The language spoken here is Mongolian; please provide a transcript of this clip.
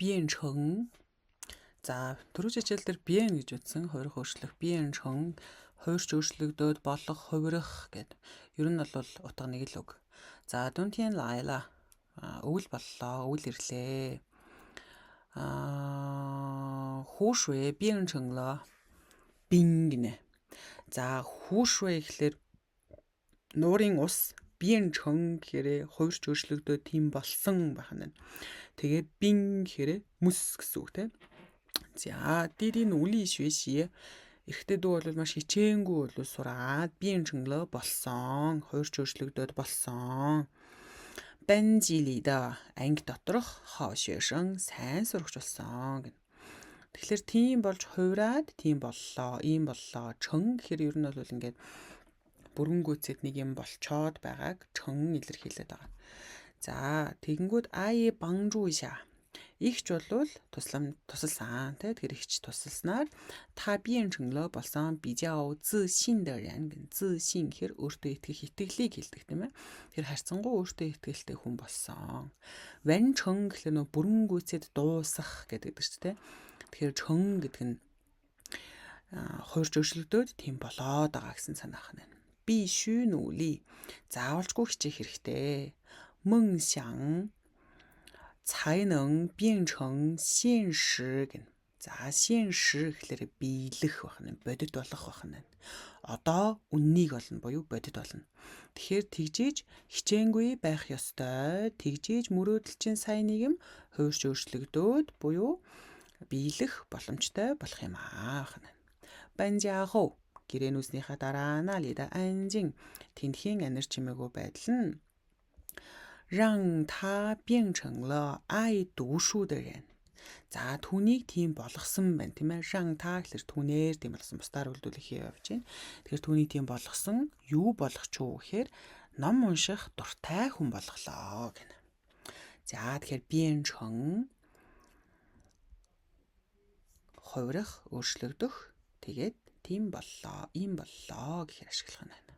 变成 За түрүү хичээл дээр bien гэж үтсэн хувирах өөрчлөх bien 청 хувирч өөрчлөгдөөд болох хувирах гэд. Ер нь бол утга нэг л үг. За дүнтийн лайла өвөл боллоо, өвөл ирлээ. Хүүшвэ bien чөнглөө бин гинэ. За хүүшвэ гэхэлэр нуурын ус bien чөн гэхээр хувирч өөрчлөгдөөд тийм болсон байх нь. Тэгээд бин гэхээр мөс гэсэн үг тийм. За дидийн үли швэшие эрэгтэй дүү бол маш хичээнгүй бол сураад биеийн чөнглөө болсон, хувирч өөрчлөгдөөд болсон. Бенжилида анги доторх хоошшин сайн сурагч болсон гэнэ. Тэгэхээр тийм болж хувираад тийм боллоо, ийм боллоо. Чөн гэхээр ер нь бол ингээд бүрэн гүйцэд нэг юм болчоод байгааг чөн илэрхийлээд байгаа. За тэгэнгүүт ае бангжуйша Игч болвол тусалсан тий тэр игч тусалснаар та биеийн чөнглөө болсон бижао зсин дэрэн зсин гэхэр өөртөө итгэх итгэлийг хэлдэг тийм ээ. Тэр харьцангуй өөртөө итгэлтэй хүн болсон. Ван чөн гэхэл нөө бүрэн гүйцэд дуусах гэдэг шүү дээ. Тэгэхээр чөн гэдэг нь хувирч өөрчлөгдөөд тийм болоод байгаа гэсэн санаах нь. Би шүүн үли заавалжгүй хичээх хэрэгтэй. Мөн сян才能变成现实гэнэ. За现实гэхлээр биелэх байна, бодит болох байна. Одоо үннийг олно буюу бодит болно. Тэгэхээр тэгжээж хичээнгүй байх ёстой. Тэгжээж мөрөөдөлчин сайн нийгэм хувирч өөрчлөгдөөд буюу биелэх боломжтой болох юм аа. Банжааху гэрээнүүснийхаа дараа налида анжин тэнхийн анир чимээгүй байдал нь 让他变成了爱读书的人. За түүнийг тийм болгосон байна тийм ээ. 让他гэхэлэр түүнээр тийм болсон. Бусдаар үлдүүлэх явж байна. Тэгэхээр түүнийг тийм болгосон юу болгоч юу гэхээр ном унших дуртай хүн болголоо гэнэ. За тэгэхээр bien чон хувирах, өөрчлөгдөх тэгээд тийм боллоо, ийм боллоо гэхээр ашиглах нь.